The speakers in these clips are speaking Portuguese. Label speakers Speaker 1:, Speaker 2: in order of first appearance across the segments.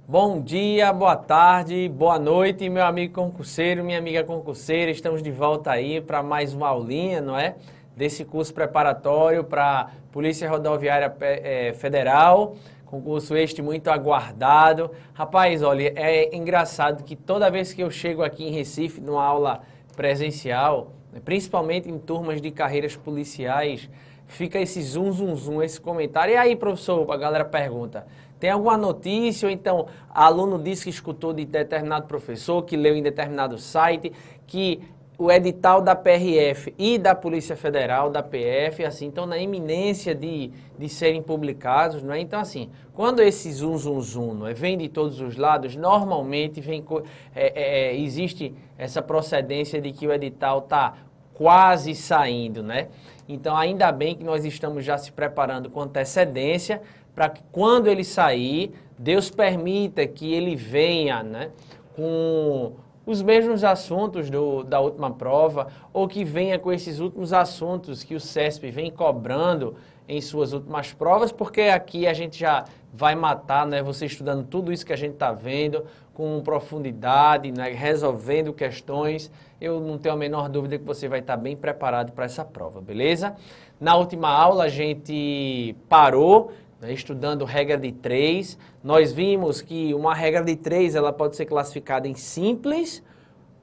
Speaker 1: Bom dia, boa tarde, boa noite, meu amigo concurseiro, minha amiga concurseira. Estamos de volta aí para mais uma aulinha, não é? Desse curso preparatório para Polícia Rodoviária Federal, concurso este muito aguardado. Rapaz, olha, é engraçado que toda vez que eu chego aqui em Recife, numa aula presencial, principalmente em turmas de carreiras policiais, fica esse zum, zum, zum, esse comentário. E aí, professor, a galera pergunta, tem alguma notícia, ou então aluno disse que escutou de determinado professor, que leu em determinado site, que o edital da PRF e da Polícia Federal, da PF, assim, estão na iminência de serem publicados, não é? Então, assim, quando esse zoom, zoom, zoom, não é? Vem de todos os lados, normalmente existe essa procedência de que o edital está quase saindo, né? Então, ainda bem que nós estamos já se preparando com antecedência para que quando ele sair, Deus permita que ele venha, né, com os mesmos assuntos da última prova, ou que venha com esses últimos assuntos que o CESP vem cobrando em suas últimas provas, porque aqui a gente já vai matar, né, você estudando tudo isso que a gente está vendo, com profundidade, né, resolvendo questões. Eu não tenho a menor dúvida que você vai estar bem preparado para essa prova, beleza? Na última aula a gente parou, né, estudando regra de 3, nós vimos que uma regra de 3 ela pode ser classificada em simples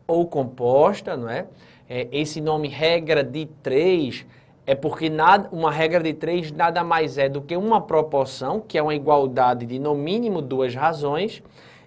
Speaker 1: ou composta, não é? Esse nome regra de 3 é porque uma regra de 3 nada mais é do que uma proporção, que é uma igualdade de no mínimo duas razões,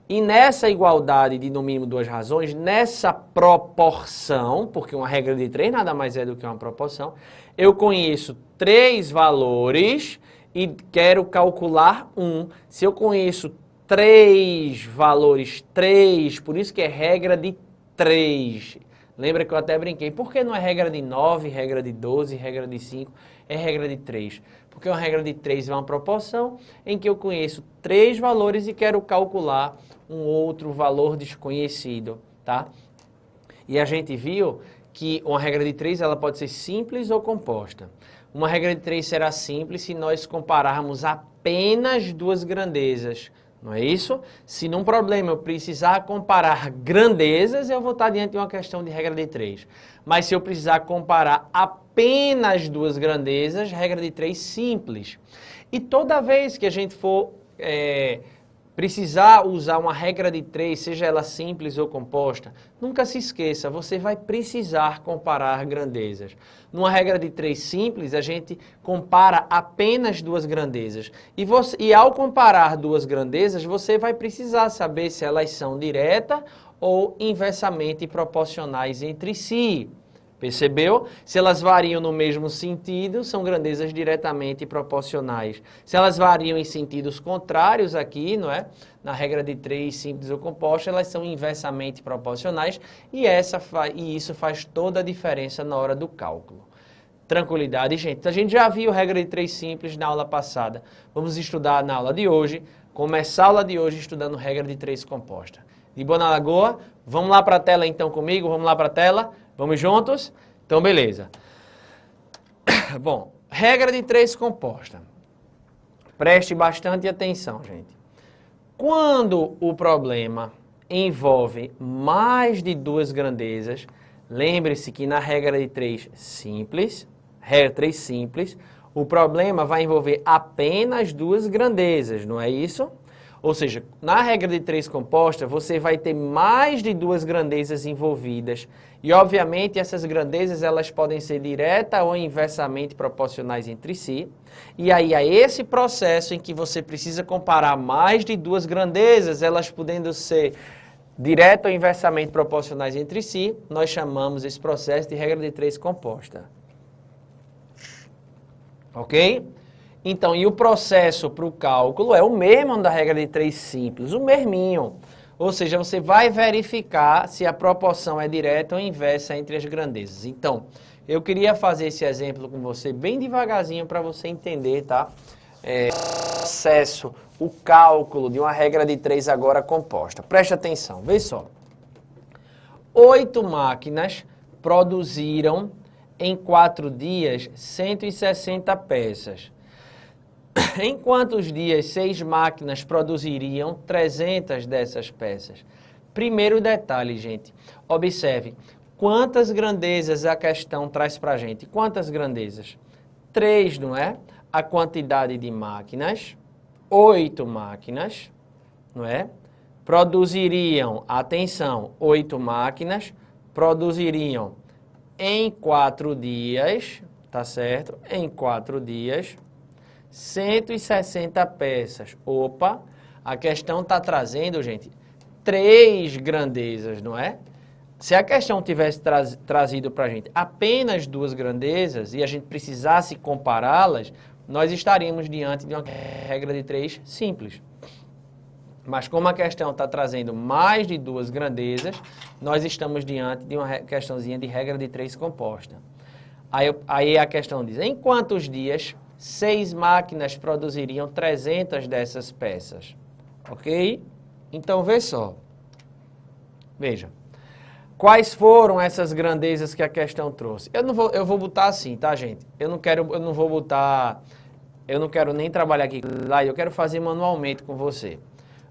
Speaker 1: e nessa igualdade de no mínimo duas razões, nessa proporção, porque uma regra de 3 nada mais é do que uma proporção, eu conheço 3 valores e quero calcular um. Se eu conheço 3 valores, 3, por isso que é regra de 3. Lembra que eu até brinquei. Por que não é regra de 9, regra de 12, regra de 5? É regra de 3. Porque uma regra de 3 é uma proporção em que eu conheço 3 valores e quero calcular um outro valor desconhecido, tá? E a gente viu que uma regra de 3 ela pode ser simples ou composta. Uma regra de 3 será simples se nós compararmos apenas duas grandezas, não é isso? Se num problema eu precisar comparar grandezas, eu vou estar diante de uma questão de regra de 3. Mas se eu precisar comparar apenas duas grandezas, regra de 3 simples. E toda vez que a gente for precisar usar uma regra de 3, seja ela simples ou composta, nunca se esqueça, você vai precisar comparar grandezas. Numa regra de 3 simples, a gente compara apenas duas grandezas. E ao comparar duas grandezas, você vai precisar saber se elas são direta ou inversamente proporcionais entre si. Percebeu? Se elas variam no mesmo sentido, são grandezas diretamente proporcionais. Se elas variam em sentidos contrários aqui, não é? Na regra de 3, simples ou composta, elas são inversamente proporcionais e isso faz toda a diferença na hora do cálculo. Tranquilidade, gente. A gente já viu regra de 3 simples na aula passada. Vamos estudar na aula de hoje, começar a aula de hoje estudando regra de 3 composta. De boa na lagoa? Vamos lá para a tela então comigo? Vamos lá para a tela? Vamos juntos? Então, beleza. Bom, regra de 3 composta. Preste bastante atenção, gente. Quando o problema envolve mais de duas grandezas, lembre-se que na regra de 3 simples, o problema vai envolver apenas duas grandezas, não é isso? Ou seja, na regra de 3 composta, você vai ter mais de duas grandezas envolvidas. E, obviamente, essas grandezas elas podem ser direta ou inversamente proporcionais entre si. E aí, a esse processo em que você precisa comparar mais de duas grandezas, elas podendo ser direta ou inversamente proporcionais entre si, nós chamamos esse processo de regra de 3 composta. Ok? Então, e o processo para o cálculo é o mesmo da regra de 3 simples, o mesminho. Ou seja, você vai verificar se a proporção é direta ou inversa entre as grandezas. Então, eu queria fazer esse exemplo com você bem devagarzinho para você entender, tá? O processo, o cálculo de uma regra de 3 agora composta. Preste atenção, vê só. 8 máquinas produziram em 4 dias 160 peças. Em quantos dias 6 máquinas produziriam 300 dessas peças? Primeiro detalhe, gente. Observe, quantas grandezas a questão traz para a gente? Quantas grandezas? 3, não é? A quantidade de máquinas, 8 máquinas, não é? Produziriam, atenção, 8 máquinas, produziriam em 4 dias, tá certo? Em 4 dias, 160 peças. Opa, a questão está trazendo, gente, 3 grandezas, não é? Se a questão tivesse trazido para a gente apenas 2 grandezas e a gente precisasse compará-las, nós estaríamos diante de uma regra de 3 simples. Mas como a questão está trazendo mais de 2 grandezas, nós estamos diante de uma questãozinha de regra de 3 composta. Aí a questão diz, em quantos dias 6 máquinas produziriam 300 dessas peças? Ok? Então, vê só. Veja. Quais foram essas grandezas que a questão trouxe? Eu vou botar assim, tá, gente? Eu não quero nem trabalhar aqui lá, eu quero fazer manualmente com você.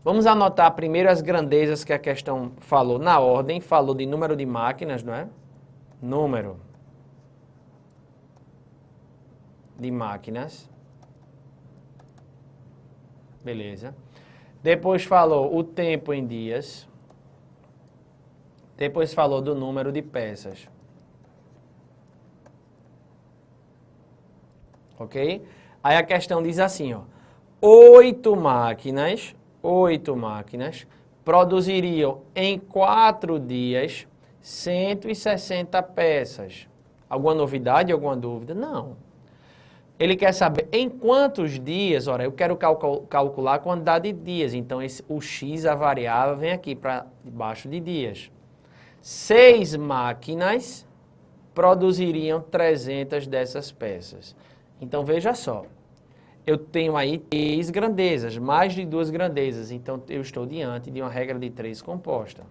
Speaker 1: Vamos anotar primeiro as grandezas que a questão falou na ordem, falou de número de máquinas, não é? Número de máquinas. Beleza. Depois falou o tempo em dias. Depois falou do número de peças. Ok? Aí a questão diz assim, ó. 8 máquinas produziriam em 4 dias 160 peças. Alguma novidade, alguma dúvida? Não. Ele quer saber em quantos dias, ora, eu quero calcular a quantidade de dias. Então, o x, a variável, vem aqui para debaixo de dias. 6 máquinas produziriam 300 dessas peças. Então, veja só. Eu tenho aí 3 grandezas, mais de 2 grandezas. Então, eu estou diante de uma regra de 3 composta.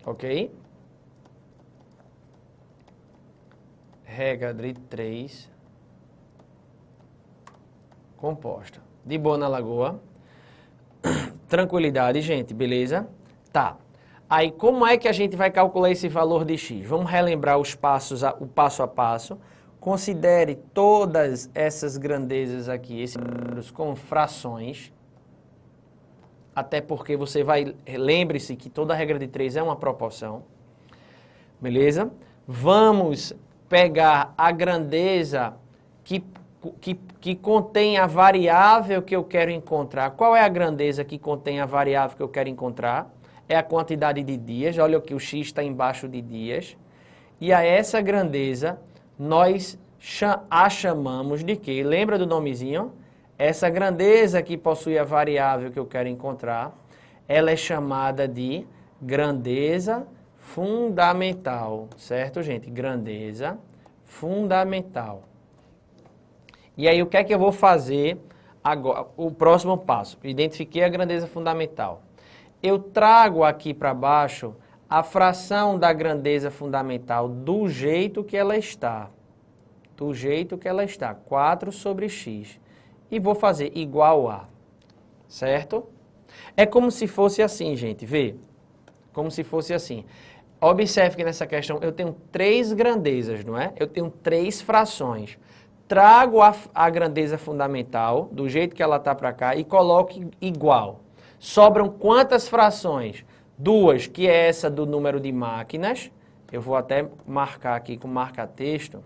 Speaker 1: Ok? Regra de 3 composta. De boa na lagoa. Tranquilidade, gente, beleza? Tá. Aí, como é que a gente vai calcular esse valor de x? Vamos relembrar o passo a passo. Considere todas essas grandezas aqui, esses números, como frações. Até porque você vai... Lembre-se que toda regra de 3 é uma proporção. Beleza? Vamos pegar a grandeza que contém a variável que eu quero encontrar. Qual é a grandeza que contém a variável que eu quero encontrar? É a quantidade de dias. Olha que o x está embaixo de dias. E a essa grandeza, nós a chamamos de quê? Lembra do nomezinho? Essa grandeza que possui a variável que eu quero encontrar, ela é chamada de grandeza fundamental. Certo, gente? Grandeza fundamental. E aí, o que é que eu vou fazer agora? O próximo passo. Identifiquei a grandeza fundamental. Eu trago aqui para baixo a fração da grandeza fundamental do jeito que ela está. Do jeito que ela está. 4 sobre x. E vou fazer igual a. Certo? É como se fosse assim, gente. Vê? Como se fosse assim. Observe que nessa questão eu tenho 3 grandezas, não é? Eu tenho 3 frações. Trago a grandeza fundamental, do jeito que ela está para cá, e coloco igual. Sobram quantas frações? 2, que é essa do número de máquinas. Eu vou até marcar aqui com marca-texto,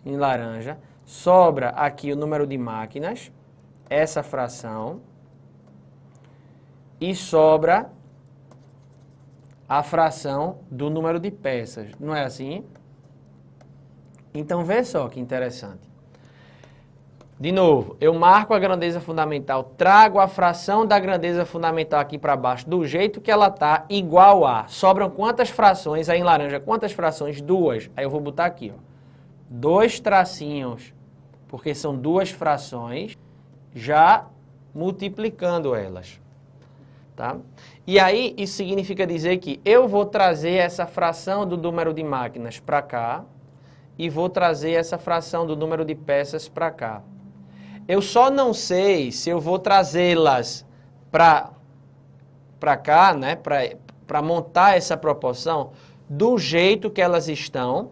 Speaker 1: em laranja. Sobra aqui o número de máquinas, essa fração. E sobra a fração do número de peças. Não é assim? Então, vê só que interessante. De novo, eu marco a grandeza fundamental, trago a fração da grandeza fundamental aqui para baixo, do jeito que ela está, igual a. Sobram quantas frações? Aí em laranja, quantas frações? 2. Aí eu vou botar aqui, ó. 2 tracinhos, porque são 2 frações, já multiplicando elas. Tá? E aí, isso significa dizer que eu vou trazer essa fração do número de máquinas para cá, e vou trazer essa fração do número de peças para cá. Eu só não sei se eu vou trazê-las para cá, né, para montar essa proporção do jeito que elas estão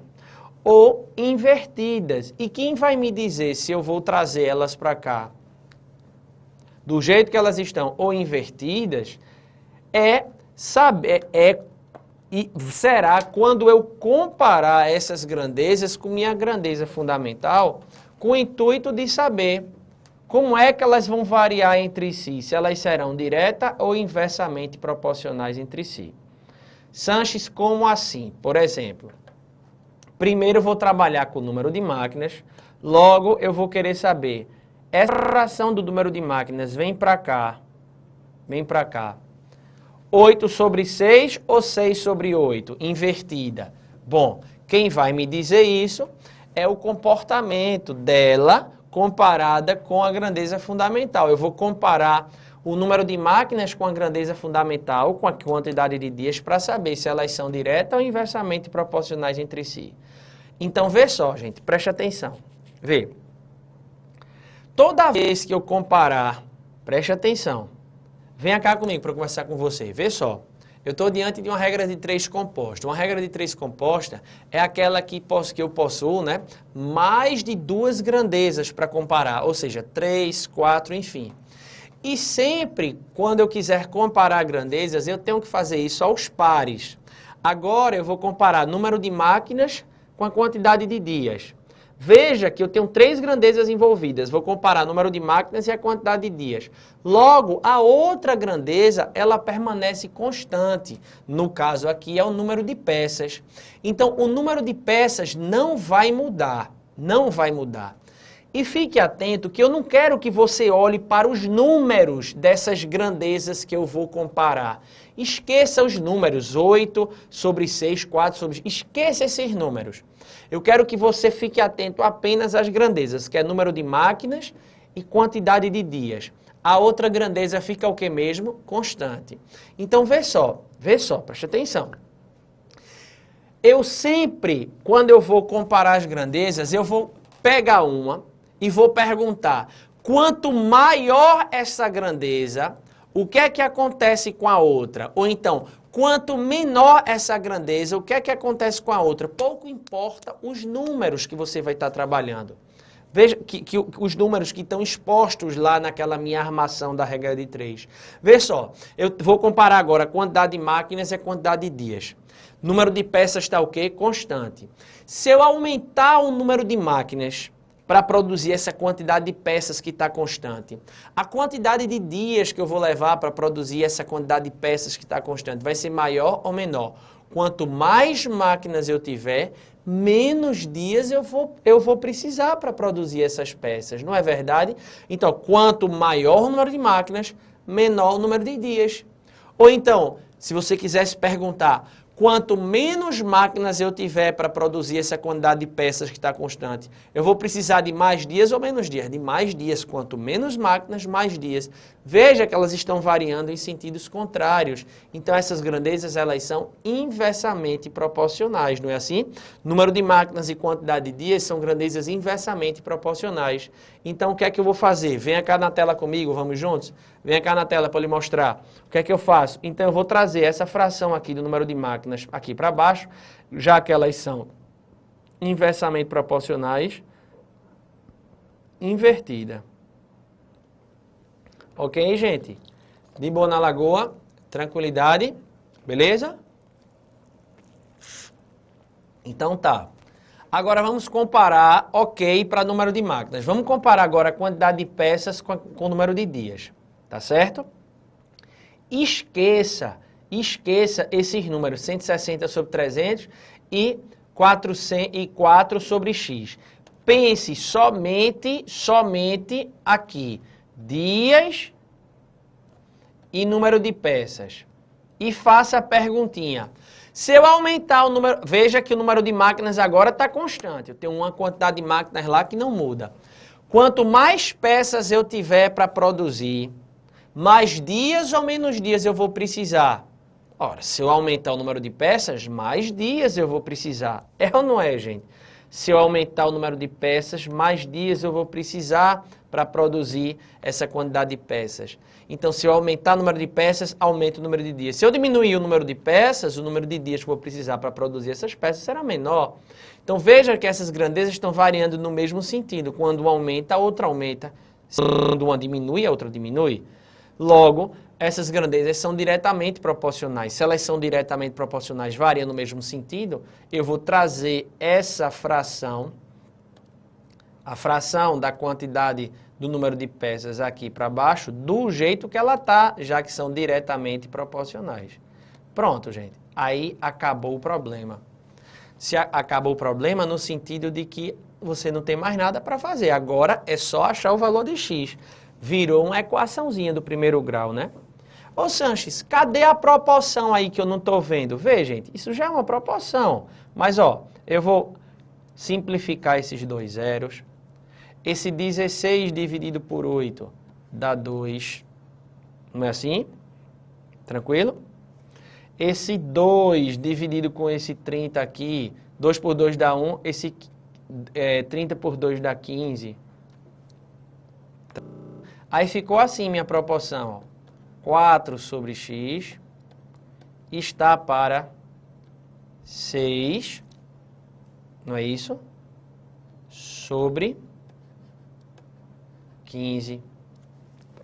Speaker 1: ou invertidas. E quem vai me dizer se eu vou trazer elas para cá do jeito que elas estão ou invertidas e será quando eu comparar essas grandezas com minha grandeza fundamental, com o intuito de saber como é que elas vão variar entre si, se elas serão direta ou inversamente proporcionais entre si. Sanches, como assim? Por exemplo, primeiro eu vou trabalhar com o número de máquinas, logo eu vou querer saber, essa fração do número de máquinas vem para cá, 8 sobre 6 ou 6 sobre 8, invertida. Bom, quem vai me dizer isso é o comportamento dela comparada com a grandeza fundamental. Eu vou comparar o número de máquinas com a grandeza fundamental, com a quantidade de dias, para saber se elas são direta ou inversamente proporcionais entre si. Então, vê só, gente, preste atenção. Vê. Toda vez que eu comparar, preste atenção, venha cá comigo para conversar com você. Vê só, eu estou diante de uma regra de 3 composta. Uma regra de 3 composta é aquela que eu possuo, né, mais de 2 grandezas para comparar, ou seja, 3, 4, enfim. E sempre, quando eu quiser comparar grandezas, eu tenho que fazer isso aos pares. Agora eu vou comparar número de máquinas com a quantidade de dias. Veja que eu tenho 3 grandezas envolvidas. Vou comparar o número de máquinas e a quantidade de dias. Logo, a outra grandeza, ela permanece constante. No caso aqui, é o número de peças. Então, o número de peças não vai mudar. Não vai mudar. E fique atento que eu não quero que você olhe para os números dessas grandezas que eu vou comparar. Esqueça os números, 8 sobre 6, 4 sobre... Esqueça esses números. Eu quero que você fique atento apenas às grandezas, que é número de máquinas e quantidade de dias. A outra grandeza fica o que mesmo? Constante. Então, vê só, preste atenção. Eu sempre, quando eu vou comparar as grandezas, eu vou pegar uma e vou perguntar, quanto maior essa grandeza, o que é que acontece com a outra? Ou então, quanto menor essa grandeza, o que é que acontece com a outra? Pouco importa os números que você vai estar trabalhando. Veja que os números que estão expostos lá naquela minha armação da regra de 3. Veja só, eu vou comparar agora a quantidade de máquinas e a quantidade de dias. Número de peças está o quê? Constante. Se eu aumentar o número de máquinas para produzir essa quantidade de peças que está constante, a quantidade de dias que eu vou levar para produzir essa quantidade de peças que está constante vai ser maior ou menor? Quanto mais máquinas eu tiver, menos dias eu vou precisar para produzir essas peças, não é verdade? Então, quanto maior o número de máquinas, menor o número de dias. Ou então, se você quisesse perguntar, quanto menos máquinas eu tiver para produzir essa quantidade de peças que está constante, eu vou precisar de mais dias ou menos dias? De mais dias. Quanto menos máquinas, mais dias. Veja que elas estão variando em sentidos contrários. Então, essas grandezas, elas são inversamente proporcionais, não é assim? Número de máquinas e quantidade de dias são grandezas inversamente proporcionais. Então, o que é que eu vou fazer? Venha cá na tela comigo, vamos juntos? Venha cá na tela para eu lhe mostrar. O que é que eu faço? Então, eu vou trazer essa fração aqui do número de máquinas aqui para baixo, já que elas são inversamente proporcionais, invertida. Ok, gente? De boa na lagoa, tranquilidade, beleza? Então tá. Agora vamos comparar, ok, para número de máquinas. Vamos comparar agora a quantidade de peças com o número de dias, tá certo? Esqueça esses números, 160 sobre 300 e 404 sobre x. Pense somente aqui, dias e número de peças. E faça a perguntinha. Se eu aumentar o número, veja que o número de máquinas agora está constante. Eu tenho uma quantidade de máquinas lá que não muda. Quanto mais peças eu tiver para produzir, mais dias ou menos dias eu vou precisar? Ora, se eu aumentar o número de peças, mais dias eu vou precisar. É ou não é, gente? Se eu aumentar o número de peças, mais dias eu vou precisar para produzir essa quantidade de peças. Então, se eu aumentar o número de peças, aumenta o número de dias. Se eu diminuir o número de peças, o número de dias que eu vou precisar para produzir essas peças será menor. Então, veja que essas grandezas estão variando no mesmo sentido. Quando uma aumenta, a outra aumenta. Quando uma diminui, a outra diminui. Logo, essas grandezas são diretamente proporcionais. Se elas são diretamente proporcionais, variam no mesmo sentido, eu vou trazer essa fração, a fração da quantidade do número de peças aqui para baixo, do jeito que ela está, já que são diretamente proporcionais. Pronto, gente. Aí acabou o problema. Acabou o problema no sentido de que você não tem mais nada para fazer. Agora é só achar o valor de x. Virou uma equaçãozinha do primeiro grau, né? Ô Sanches, cadê a proporção aí que eu não estou vendo? Vê, gente, isso já é uma proporção. Mas, ó, eu vou simplificar esses dois zeros. Esse 16 dividido por 8 dá 2. Não é assim? Tranquilo? Esse 2 dividido com esse 30 aqui, 2 por 2 dá 1, esse 30 por 2 dá 15. Aí ficou assim minha proporção, ó. 4 sobre x está para 6, não é isso? Sobre 15.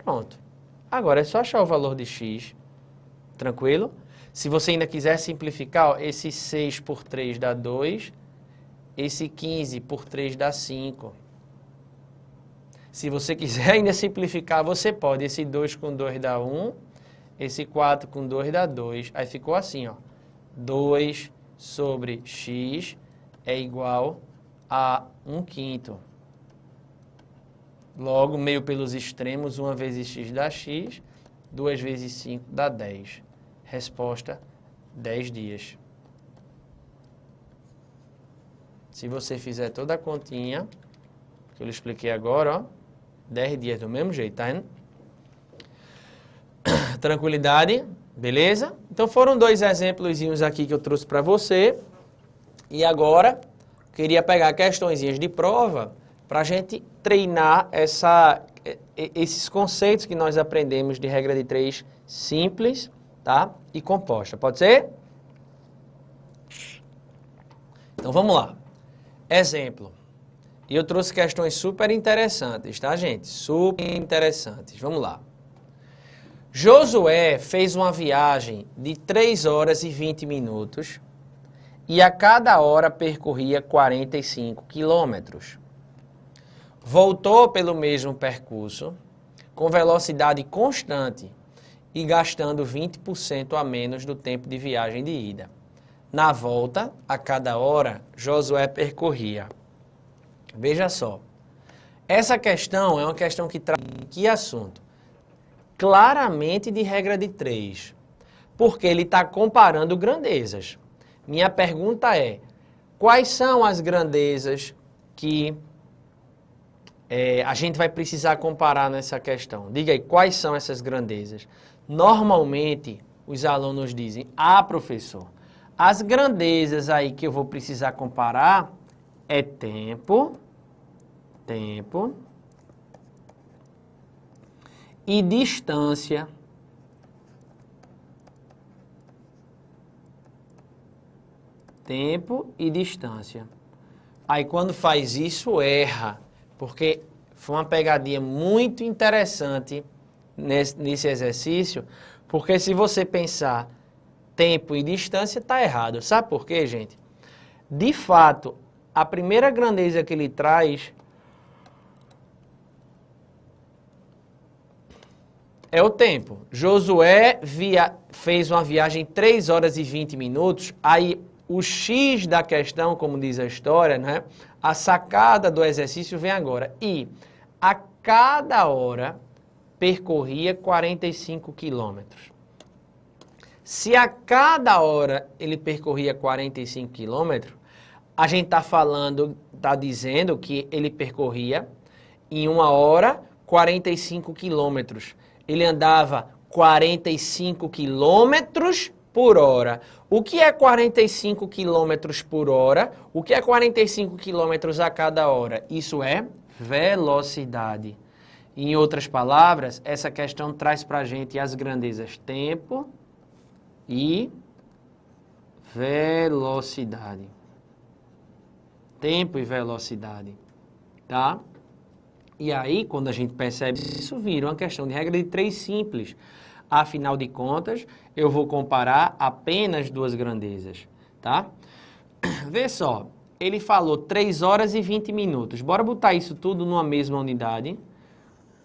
Speaker 1: Pronto. Agora é só achar o valor de x, tranquilo? Se você ainda quiser simplificar, ó, esse 6 por 3 dá 2, esse 15 por 3 dá 5. Se você quiser ainda simplificar, você pode. Esse 2 com 2 dá 1, esse 4 com 2 dá 2. Aí ficou assim, ó. 2 sobre x é igual a 1/5. Logo, meio pelos extremos, 1 vezes x dá x, 2 vezes 5 dá 10. Resposta, 10 dias. Se você fizer toda a continha, que eu lhe expliquei agora, ó, 10 dias do mesmo jeito, tá vendo? Tranquilidade, beleza? Então foram dois exemplozinhos aqui que eu trouxe para você. E agora, queria pegar questõezinhas de prova para a gente treinar esses conceitos que nós aprendemos de regra de 3 simples, tá? E composta. Pode ser? Então vamos lá. Exemplo. E eu trouxe questões super interessantes, tá, gente? Super interessantes. Vamos lá. Josué fez uma viagem de 3 horas e 20 minutos e a cada hora percorria 45 quilômetros. Voltou pelo mesmo percurso com velocidade constante e gastando 20% a menos do tempo de viagem de ida. Na volta, a cada hora, Josué percorria. Veja só, essa questão é uma questão que traz que assunto? Claramente de regra de 3, porque ele está comparando grandezas. Minha pergunta é, quais são as grandezas que a gente vai precisar comparar nessa questão? Diga aí, quais são essas grandezas? Normalmente, os alunos dizem, professor, as grandezas aí que eu vou precisar comparar é tempo e distância. Tempo e distância. Aí quando faz isso, erra, porque foi uma pegadinha muito interessante nesse exercício, porque se você pensar tempo e distância, está errado. Sabe por quê, gente? De fato, a primeira grandeza que ele traz é o tempo. Josué fez uma viagem 3 horas e 20 minutos, aí o X da questão, como diz a história, né? A sacada do exercício vem agora. E a cada hora percorria 45 quilômetros. Se a cada hora ele percorria 45 quilômetros, a gente está dizendo que ele percorria em 1 hora 45 quilômetros. Ele andava 45 quilômetros por hora. O que é 45 quilômetros por hora? O que é 45 quilômetros a cada hora? Isso é velocidade. Em outras palavras, essa questão traz para a gente as grandezas tempo e velocidade. Tempo e velocidade, tá? E aí, quando a gente percebe isso, vira uma questão de regra de 3 simples. Afinal de contas, eu vou comparar apenas duas grandezas, tá? Vê só, ele falou 3 horas e 20 minutos. Bora botar isso tudo numa mesma unidade.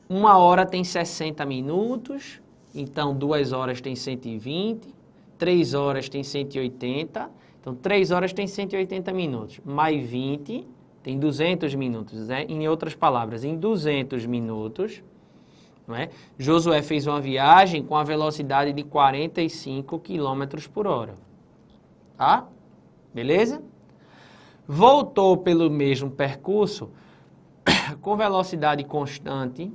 Speaker 1: 1 hora tem 60 minutos, então 2 horas tem 120, 3 horas tem 180, então 3 horas tem 180 minutos, mais 20 tem 200 minutos, né? Em outras palavras, em 200 minutos, não é? Josué fez uma viagem com a velocidade de 45 km por hora, tá? Beleza? Voltou pelo mesmo percurso com velocidade constante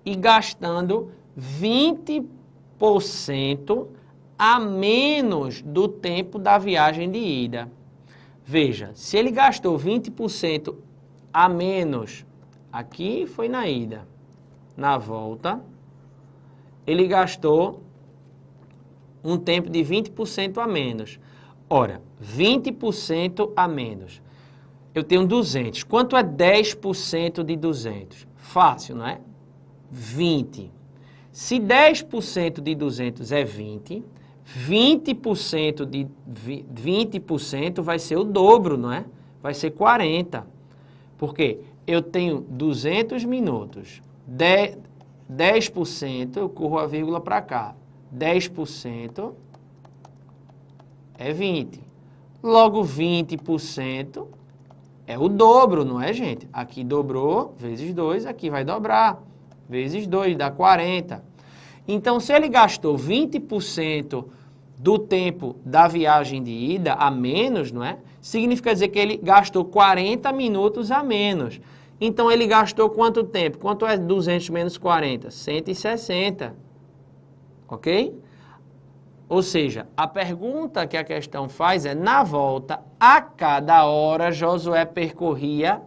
Speaker 1: e gastando 20% a menos do tempo da viagem de ida. Veja, se ele gastou 20% a menos, aqui foi na ida, na volta, ele gastou um tempo de 20% a menos. Ora, 20% a menos. Eu tenho 200. Quanto é 10% de 200? Fácil, não é? 20. Se 10% de 200 é 20, 20% de 20% vai ser o dobro, não é? Vai ser 40. Por quê? Eu tenho 200 minutos. 10%, eu corro a vírgula para cá. 10% é 20. Logo, 20% é o dobro, não é, gente? Aqui dobrou, vezes 2, aqui vai dobrar. Vezes 2, dá 40. Então, se ele gastou 20% do tempo da viagem de ida a menos, não é? Significa dizer que ele gastou 40 minutos a menos. Então, ele gastou quanto tempo? Quanto é 200 menos 40? 160. Ok? Ou seja, a pergunta que a questão faz é, na volta, a cada hora, Josué percorria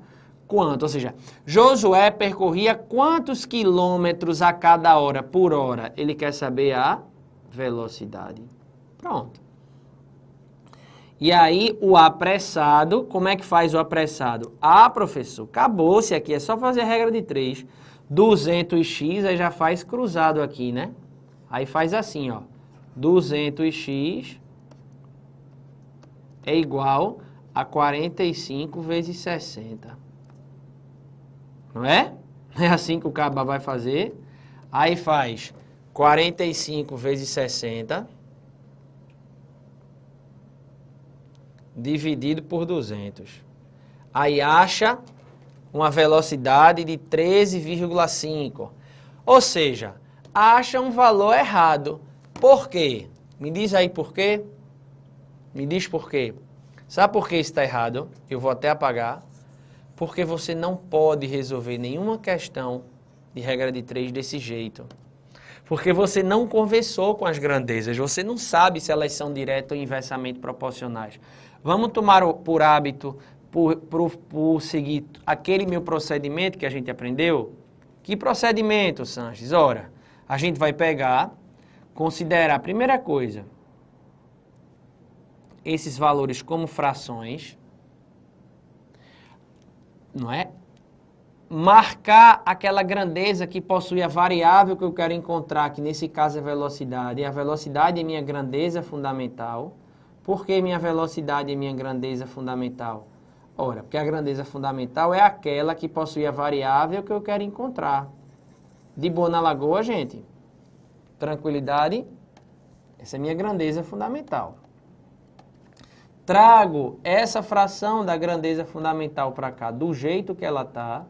Speaker 1: quanto? Ou seja, Josué percorria quantos quilômetros a cada hora por hora? Ele quer saber a velocidade. Pronto. E aí, o apressado, como é que faz o apressado? Ah, professor, acabou-se aqui, é só fazer a regra de 3. 200x, aí já faz cruzado aqui, né? Aí faz assim, ó. 200x é igual a 45 vezes 60. Não é? É assim que o caba vai fazer. Aí faz 45 vezes 60 dividido por 200. Aí acha uma velocidade de 13,5. Ou seja, acha um valor errado. Por quê? Me diz aí por quê? Me diz por quê. Sabe por que isso está errado? Eu vou até apagar. Porque você não pode resolver nenhuma questão de regra de 3 desse jeito. Porque você não conversou com as grandezas, você não sabe se elas são direto ou inversamente proporcionais. Vamos tomar por hábito, por seguir aquele meu procedimento que a gente aprendeu? Que procedimento, Sanches? Ora, a gente vai pegar, considerar a primeira coisa, esses valores como frações, não é? Marcar aquela grandeza que possui a variável que eu quero encontrar, que nesse caso é velocidade. E a velocidade é minha grandeza fundamental. Por que minha velocidade é minha grandeza fundamental? Ora, porque a grandeza fundamental é aquela que possui a variável que eu quero encontrar. De boa na lagoa, gente? Tranquilidade? Essa é minha grandeza fundamental. Trago essa fração da grandeza fundamental para cá, do jeito que ela tá?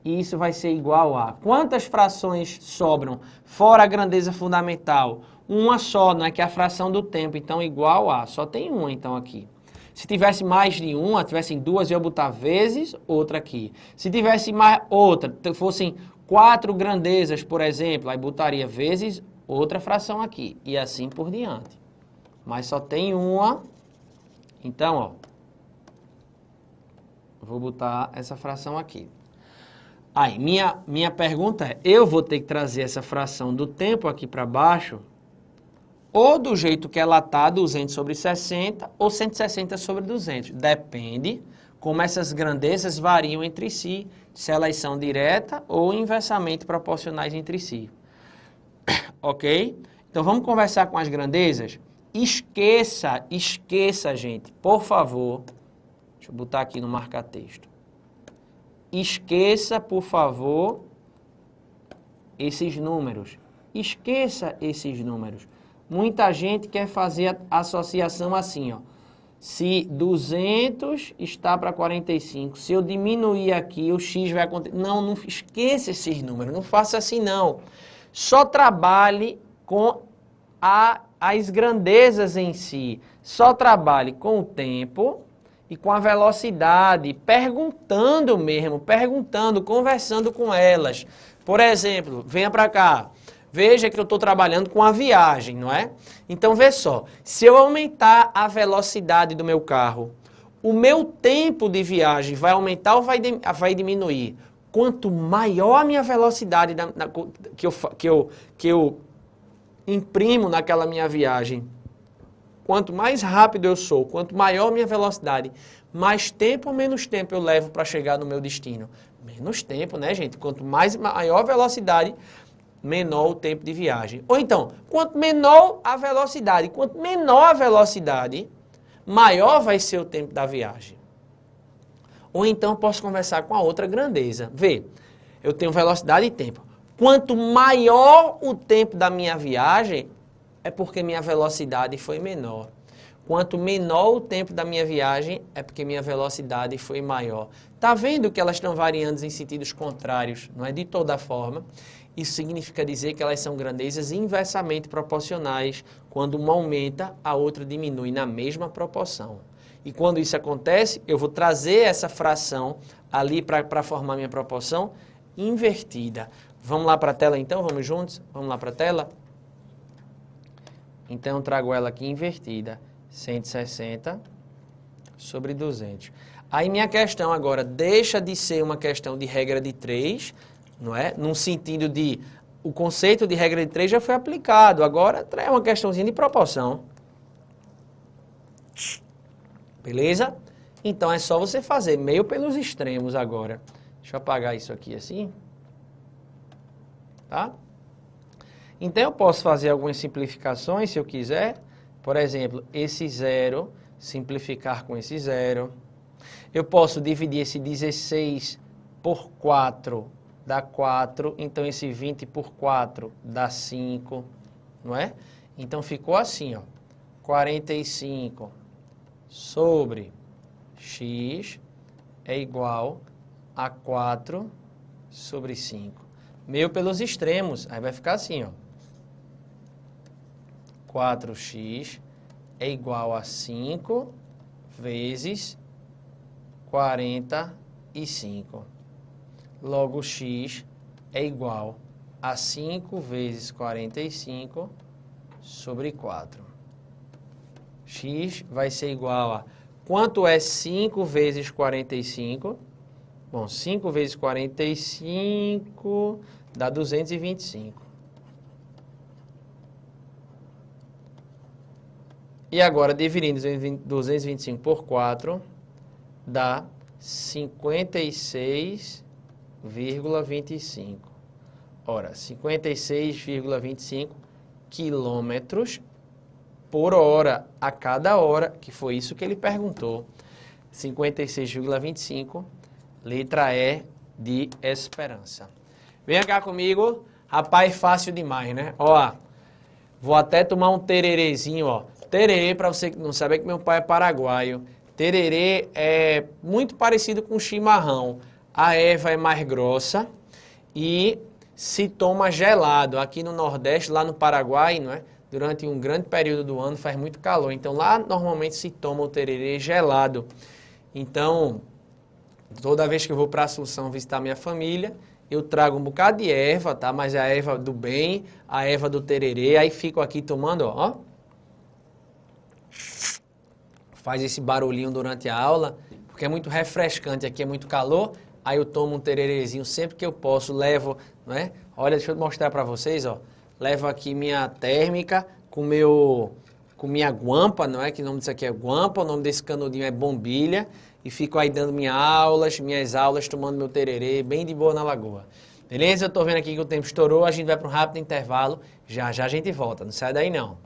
Speaker 1: E isso vai ser igual a... Quantas frações sobram fora a grandeza fundamental? Uma só, não é que é a fração do tempo, então igual a... Só tem uma, então, aqui. Se tivesse mais de uma, tivessem duas, eu ia botar vezes outra aqui. Se tivesse mais outra, fossem 4 grandezas, por exemplo, aí botaria vezes outra fração aqui, e assim por diante. Mas só tem uma, então, ó, vou botar essa fração aqui. Aí, minha pergunta é, eu vou ter que trazer essa fração do tempo aqui para baixo, ou do jeito que ela está, 200 sobre 60, ou 160 sobre 200. Depende como essas grandezas variam entre si, se elas são direta ou inversamente proporcionais entre si. Ok? Então, vamos conversar com as grandezas? Esqueça, gente, por favor. Deixa eu botar aqui no marca-texto. Esqueça, por favor, esses números. Esqueça esses números. Muita gente quer fazer a associação assim, ó. Se 200 está para 45, se eu diminuir aqui, o x vai acontecer. Não esqueça esses números, não faça assim não. Só trabalhe com as grandezas em si. Só trabalhe com o tempo e com a velocidade, perguntando mesmo, conversando com elas. Por exemplo, venha para cá. Veja que eu estou trabalhando com a viagem, não é? Então, vê só. Se eu aumentar a velocidade do meu carro, o meu tempo de viagem vai aumentar ou vai diminuir? Quanto maior a minha velocidade que eu imprimo naquela minha viagem, quanto mais rápido eu sou, quanto maior a minha velocidade, mais tempo ou menos tempo eu levo para chegar no meu destino? Menos tempo, né, gente? Quanto maior a velocidade, menor o tempo de viagem. Ou então, quanto menor a velocidade, maior vai ser o tempo da viagem. Ou então, posso conversar com a outra grandeza. Vê, eu tenho velocidade e tempo. Quanto maior o tempo da minha viagem, é porque minha velocidade foi menor. Quanto menor o tempo da minha viagem, é porque minha velocidade foi maior. Tá vendo que elas estão variando em sentidos contrários, não é? De toda forma. Isso significa dizer que elas são grandezas inversamente proporcionais. Quando uma aumenta, a outra diminui na mesma proporção. E quando isso acontece, eu vou trazer essa fração ali para formar minha proporção invertida. Vamos lá para a tela então? Vamos juntos? Vamos lá para a tela? Então, eu trago ela aqui invertida. 160 sobre 200. Aí minha questão agora deixa de ser uma questão de regra de 3, não é? Num sentido de, o conceito de regra de 3 já foi aplicado, agora é uma questãozinha de proporção. Beleza? Então é só você fazer meio pelos extremos agora. Deixa eu apagar isso aqui assim. Tá? Então eu posso fazer algumas simplificações se eu quiser. Por exemplo, esse zero, simplificar com esse zero. Eu posso dividir esse 16 por 4, dá 4. Então, esse 20 por 4 dá 5, não é? Então, ficou assim, ó. 45 sobre x é igual a 4 sobre 5. Meio pelos extremos, aí vai ficar assim, ó. 4x é igual a 5 vezes 45. Logo, x é igual a 5 vezes 45 sobre 4. X vai ser igual a... Quanto é 5 vezes 45? Bom, 5 vezes 45 dá 225. E agora, dividindo 225 por 4, dá 56,25. Ora, 56,25 quilômetros por hora a cada hora, que foi isso que ele perguntou. 56,25, letra E de esperança. Venha cá comigo. Rapaz, fácil demais, né? Ó, vou até tomar um tererezinho, ó. Tererê, para você que não sabe, é que meu pai é paraguaio. Tererê é muito parecido com chimarrão. A erva é mais grossa e se toma gelado. Aqui no Nordeste, lá no Paraguai, não é? Durante um grande período do ano faz muito calor. Então lá normalmente se toma o tererê gelado. Então, toda vez que eu vou para Assunção visitar minha família, eu trago um bocado de erva, tá? Mas é a erva do bem, a erva do tererê, aí fico aqui tomando, ó. Faz esse barulhinho durante a aula, porque é muito refrescante, aqui é muito calor, aí eu tomo um tererezinho sempre que eu posso, levo, não é? Olha, deixa eu mostrar para vocês, ó. Levo aqui minha térmica com minha guampa, não é? Que o nome disso aqui é guampa, o nome desse canudinho é bombilha, e fico aí dando minhas aulas, tomando meu tererê, bem de boa na lagoa. Beleza? Eu tô vendo aqui que o tempo estourou, a gente vai para um rápido intervalo, já já a gente volta, não sai daí não.